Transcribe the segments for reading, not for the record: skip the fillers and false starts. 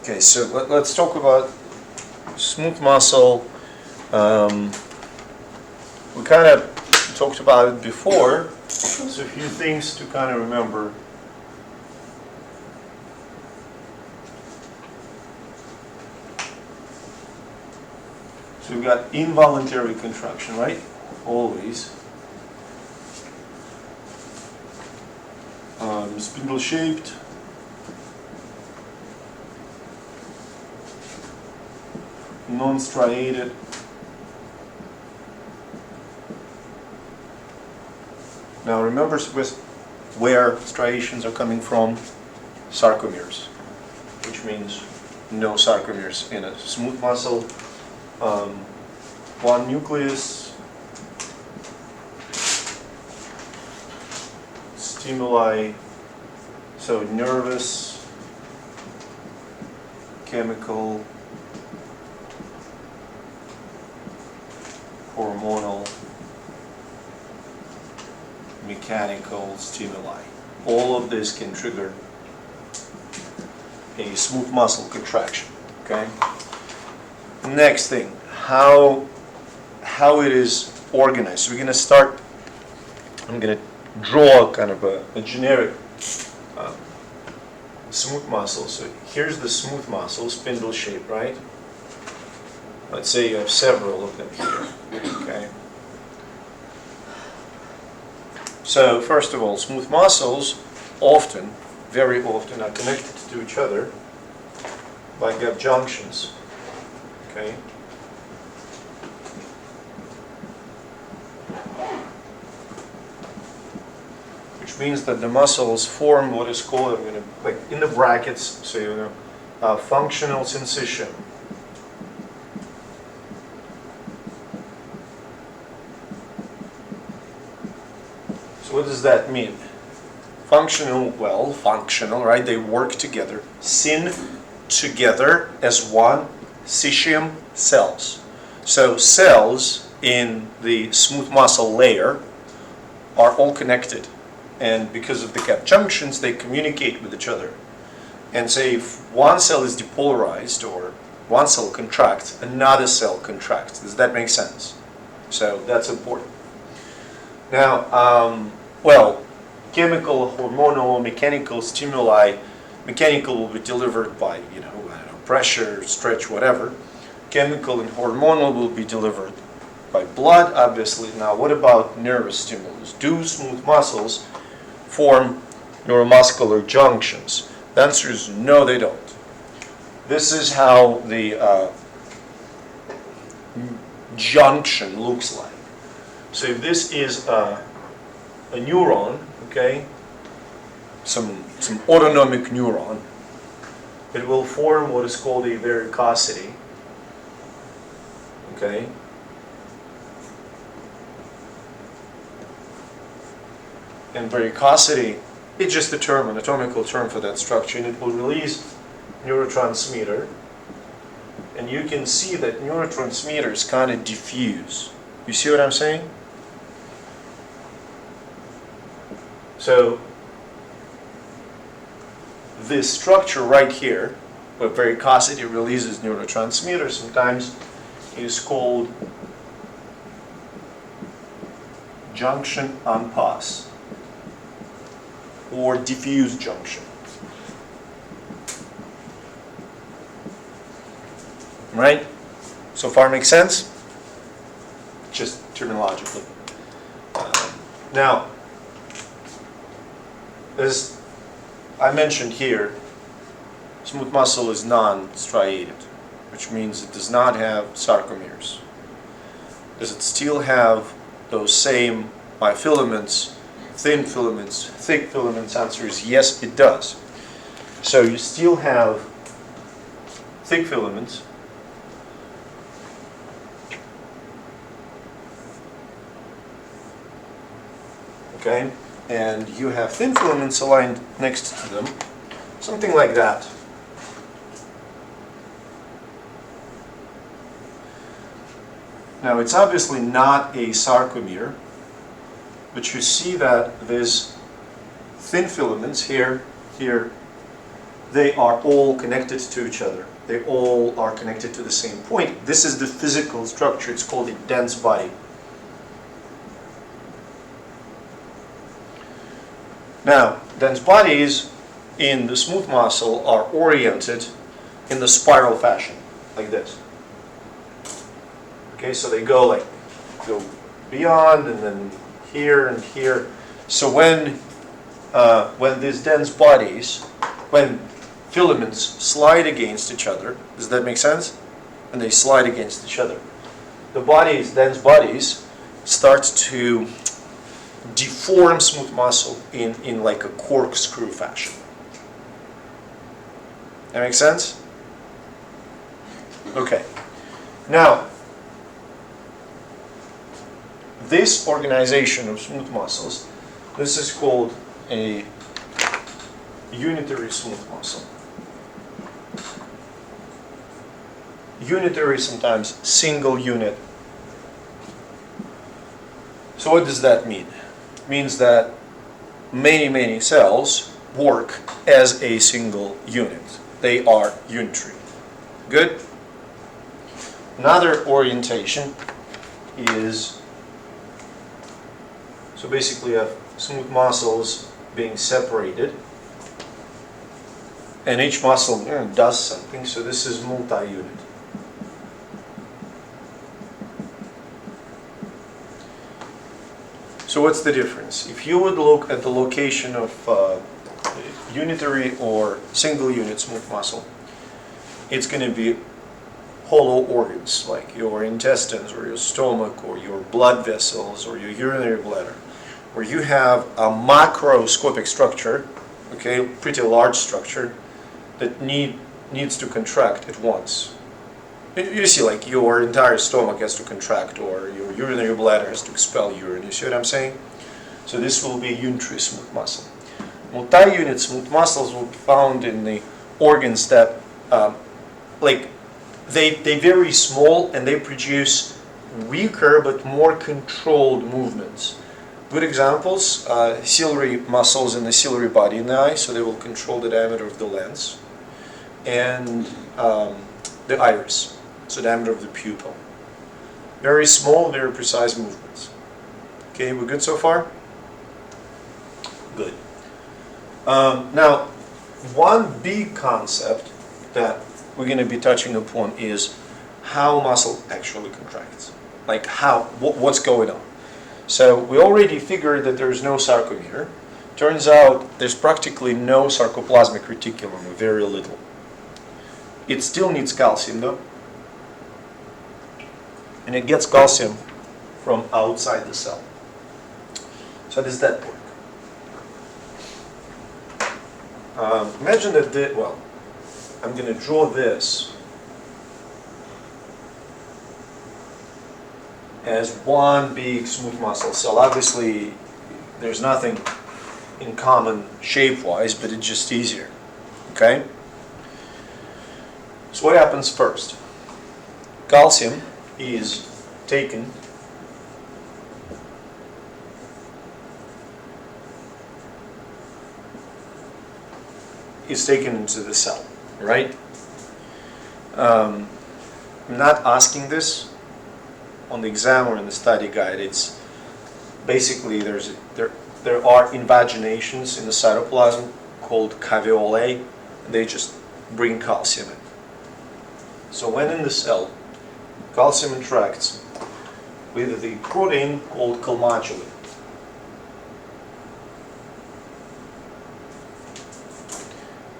Okay, so let's talk about smooth muscle. We kind of talked about it before, so a few things to kind of remember. So we've got involuntary contraction, right? Always. Spindle shaped. Non-striated. Now remember where striations are coming from? Sarcomeres, which means no sarcomeres in a smooth muscle. One nucleus, stimuli, so nervous, chemical, hormonal, mechanical stimuli. All of this can trigger a smooth muscle contraction. Okay. Next thing, how it is organized. So we're going to start. I'm going to draw kind of a generic smooth muscle. So here's the smooth muscle, spindle shape, right? Let's say you have several of them here. Okay. So first of all, smooth muscles often, very often, are connected to each other by gap junctions. Okay. Which means that the muscles form what is called, I'm going to, like in the brackets, so you know, functional syncytium. So what does that mean? Functional, well, functional, right? They work together. Syn together as one, cytium cells. So cells in the smooth muscle layer are all connected. And because of the gap junctions, they communicate with each other. And say if one cell is depolarized or one cell contracts, another cell contracts. Does that make sense? So that's important. Now, well, chemical, hormonal, mechanical stimuli, mechanical will be delivered by, you know, I don't know, pressure, stretch, whatever. Chemical and hormonal will be delivered by blood, obviously. Now, what about nervous stimulus? Do smooth muscles form neuromuscular junctions? The answer is no, they don't. This is how the junction looks like. So if this is a neuron, okay, some autonomic neuron, it will form what is called a varicosity, okay. And varicosity, it's just a term, an anatomical term for that structure, and it will release neurotransmitter. And you can see that neurotransmitters kind of diffuse. You see what I'm saying? So this structure right here, where varicosity releases neurotransmitters, sometimes is called junction en passe or diffuse junction. Right? So far makes sense? Just terminologically. Now, as I mentioned here, smooth muscle is non-striated, which means it does not have sarcomeres. Does it still have those same myofilaments, thin filaments, thick filaments? Answer is yes, it does. So you still have thick filaments, okay, and you have thin filaments aligned next to them, something like that. Now it's obviously not a sarcomere, but you see that there's thin filaments here, here, they are all connected to each other. They all are connected to the same point. This is the physical structure. It's called a dense body. Now, dense bodies in the smooth muscle are oriented in the spiral fashion, like this. Okay, so they go beyond and then here and here. So when these dense bodies, when filaments slide against each other, does that make sense? And they slide against each other. The bodies, dense bodies, start to deform smooth muscle in like a corkscrew fashion. That makes sense? Okay. Now, this organization of smooth muscles, this is called a unitary smooth muscle. Unitary, sometimes single unit. So what does that mean? It means that many cells work as a single unit. They are unitary. Good? Another orientation is, so basically you have smooth muscles being separated, and each muscle does something, so this is multi-unit. So what's the difference? If you would look at the location of unitary or single unit smooth muscle, it's going to be hollow organs like your intestines or your stomach or your blood vessels or your urinary bladder, where you have a macroscopic structure, okay, pretty large structure that needs to contract at once. You see, like your entire stomach has to contract, or your urinary bladder has to expel urine. You see what I'm saying? So this will be a unitary smooth muscle. Multi-unit smooth muscles will be found in the organs that, they're very small and they produce weaker but more controlled movements. Good examples, ciliary muscles in the ciliary body in the eye, so they will control the diameter of the lens, and the iris, so diameter of the pupil. Very small, very precise movements. Okay, we're good so far? Good. Now, one big concept that we're going to be touching upon is how muscle actually contracts. Like what's going on. So we already figured that there's no sarcomere. Turns out there's practically no sarcoplasmic reticulum, or very little. It still needs calcium though. And it gets calcium from outside the cell. So how does that work? Imagine that, I'm going to draw this as one big smooth muscle cell. Obviously, there's nothing in common shape-wise, but it's just easier. Okay? So what happens first? Calcium is taken into the cell, right? I'm not asking this on the exam or in the study guide. It's basically there are invaginations in the cytoplasm called caveolae. They just bring calcium in. So when in the cell, calcium interacts with the protein called calmodulin.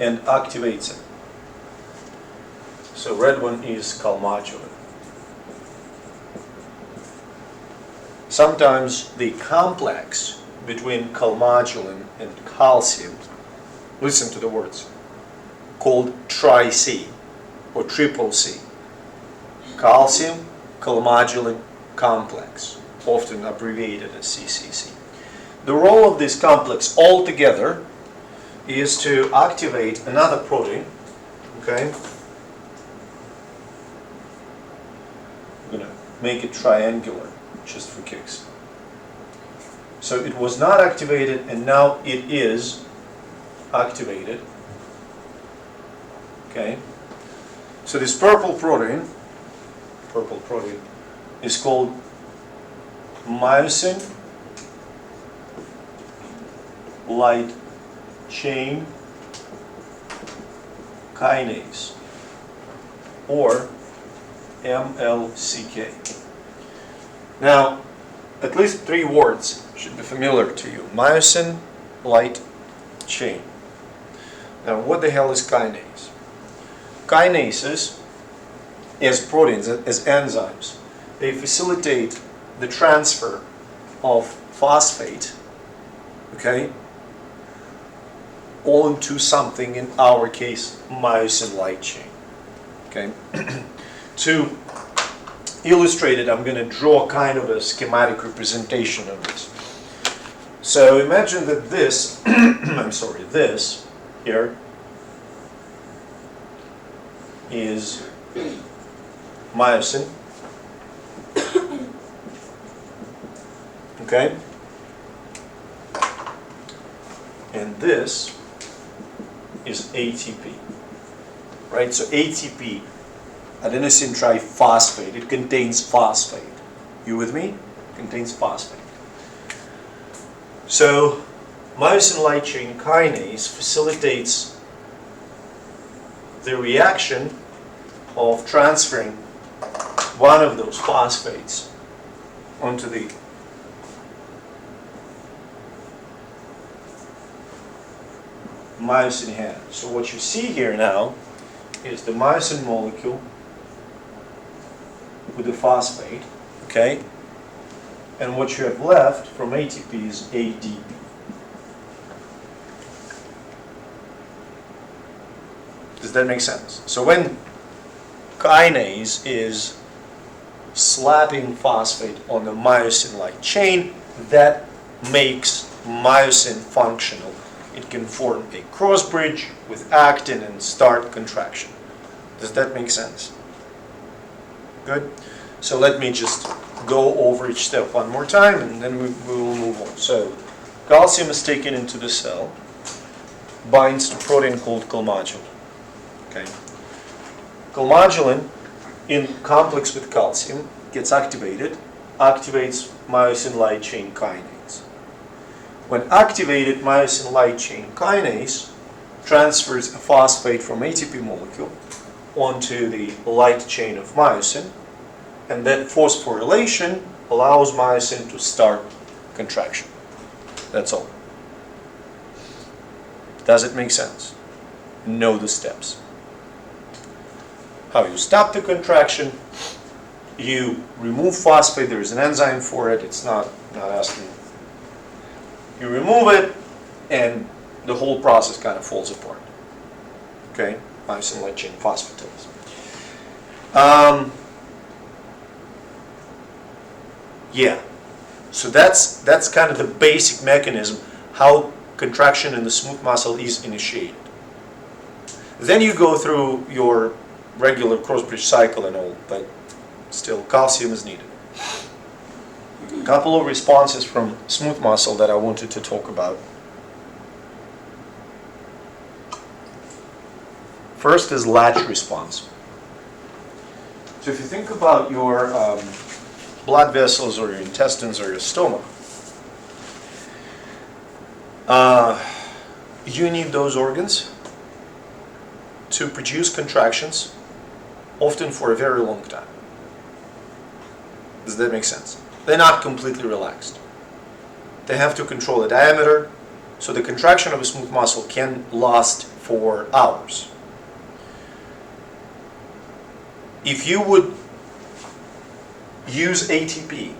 And activates it. So red one is calmodulin. Sometimes the complex between calmodulin and calcium, listen to the words, called tri-C or triple C. Calcium calmodulin complex, often abbreviated as CCC. The role of this complex altogether is to activate another protein, okay? I'm going to make it triangular, just for kicks. So it was not activated, and now it is activated. Okay? So this purple protein is called myosin light chain kinase, or MLCK. Now, at least 3 words should be familiar to you. Myosin light chain. Now, what the hell is kinase? Kinases, as proteins, as enzymes, they facilitate the transfer of phosphate, okay, onto something, in our case, myosin light chain. Okay. To illustrate it, I'm going to draw kind of a schematic representation of this. So imagine that this, this here is myosin. Okay? And this is ATP. Right? So ATP, adenosine triphosphate, it contains phosphate. You with me? It contains phosphate. So myosin light chain kinase facilitates the reaction of transferring one of those phosphates onto the myosin head. So what you see here now is the myosin molecule with the phosphate, okay? And what you have left from ATP is ADP. Does that make sense? So when kinase is slapping phosphate on the myosin light chain, that makes myosin functional. It can form a cross bridge with actin and start contraction. Does that make sense? Good. So let me just go over each step one more time, and then we will move on. So calcium is taken into the cell, binds to protein called calmodulin. Okay. Calmodulin, in complex with calcium, gets activated, activates myosin light chain kinase. When activated, myosin light chain kinase transfers a phosphate from ATP molecule onto the light chain of myosin, and that phosphorylation allows myosin to start contraction. That's all. Does it make sense? Know the steps. How you stop the contraction, you remove phosphate, there's an enzyme for it, it's not asking. You remove it, and the whole process kind of falls apart. Okay? Myosin light chain phosphatase. Yeah. So that's kind of the basic mechanism how contraction in the smooth muscle is initiated. Then you go through your regular cross-bridge cycle and all, but still calcium is needed. A couple of responses from smooth muscle that I wanted to talk about. First is latch response. So if you think about your blood vessels or your intestines or your stomach, you need those organs to produce contractions, often for a very long time. Does that make sense? They're not completely relaxed. They have to control the diameter, so the contraction of a smooth muscle can last for hours. If you would use ATP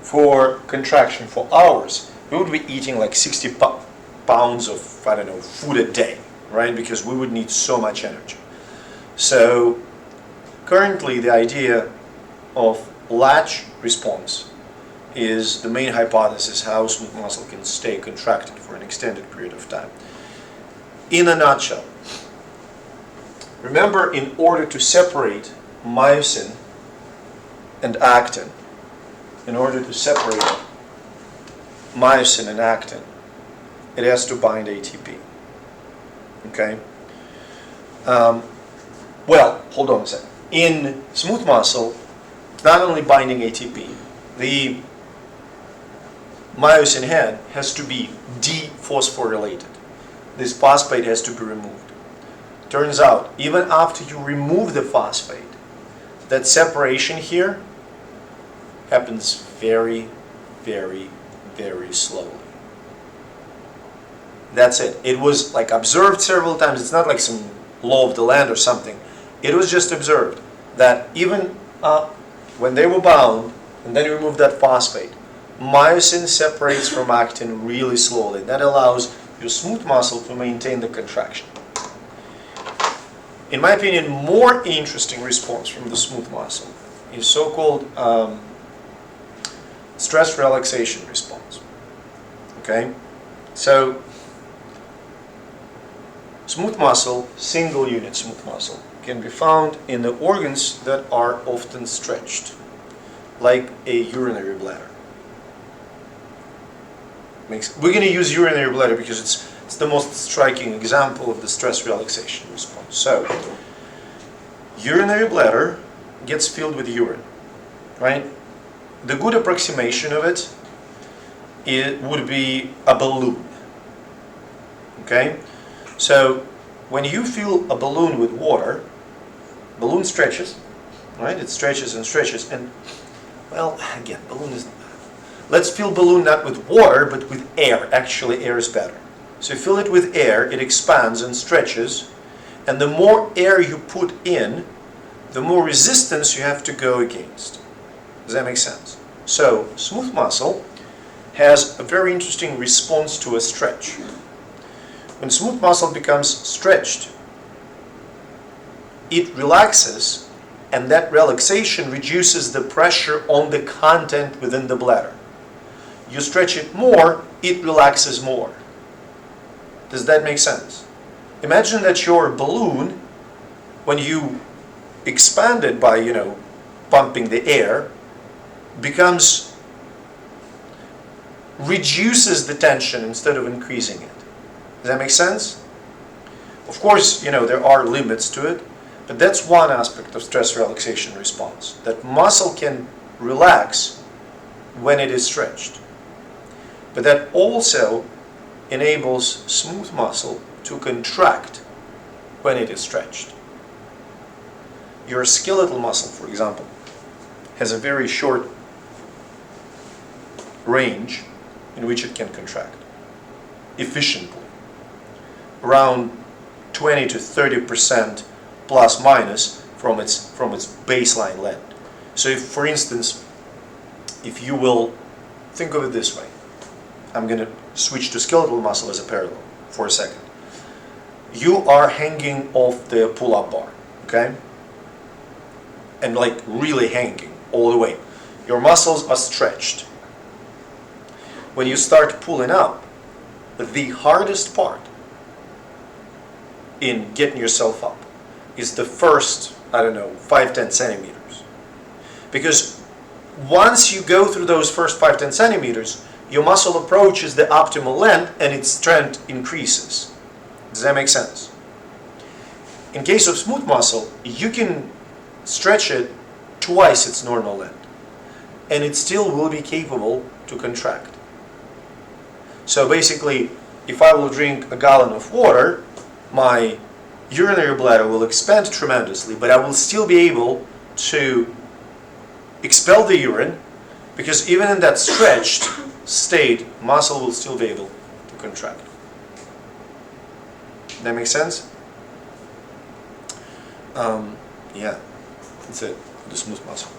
for contraction for hours, we would be eating like 60 pounds of, food a day, right? Because we would need so much energy. So currently the idea of latch response is the main hypothesis how smooth muscle can stay contracted for an extended period of time. In a nutshell, remember, in order to separate myosin and actin, it has to bind ATP. Okay? Well, hold on a second. In smooth muscle, it's not only binding ATP, the myosin head has to be dephosphorylated. This phosphate has to be removed. Turns out, even after you remove the phosphate, that separation here happens very, very, very slowly. That's it. It was like observed several times. It's not like some law of the land or something. It was just observed that even when they were bound and then you remove that phosphate, myosin separates from actin really slowly. That allows your smooth muscle to maintain the contraction. In my opinion, more interesting response from the smooth muscle is so-called stress relaxation response. Okay? So, smooth muscle, single unit smooth muscle, can be found in the organs that are often stretched, like a urinary bladder. We're going to use urinary bladder because it's the most striking example of the stress relaxation response. So, urinary bladder gets filled with urine, right? The good approximation of it would be a balloon. Okay? So, when you fill a balloon with water, balloon stretches, right? It stretches and stretches, and, well, again, balloon is... Let's fill balloon not with water, but with air. Actually, air is better. So you fill it with air, it expands and stretches, and the more air you put in, the more resistance you have to go against. Does that make sense? So, smooth muscle has a very interesting response to a stretch. When smooth muscle becomes stretched, it relaxes, and that relaxation reduces the pressure on the content within the bladder. You stretch it more, it relaxes more. Does that make sense? Imagine that your balloon, when you expand it by, pumping the air, reduces the tension instead of increasing it. Does that make sense? Of course, there are limits to it, but that's one aspect of stress relaxation response, that muscle can relax when it is stretched. But that also enables smooth muscle to contract when it is stretched. Your skeletal muscle, for example, has a very short range in which it can contract efficiently, around 20 to 30% plus minus from its baseline length. So if, for instance, if you will think of it this way, I'm going to switch to skeletal muscle as a parallel for a second. You are hanging off the pull-up bar, okay? And like really hanging all the way. Your muscles are stretched. When you start pulling up, the hardest part in getting yourself up is the first, 5-10 centimeters. Because once you go through those first 5-10 centimeters, your muscle approaches the optimal length and its strength increases. Does that make sense? In case of smooth muscle, you can stretch it twice its normal length, and it still will be capable to contract. So basically, if I will drink a gallon of water, my urinary bladder will expand tremendously, but I will still be able to expel the urine, because even in that stretched state, muscle will still be able to contract. That makes sense? Yeah, that's it, the smooth muscle.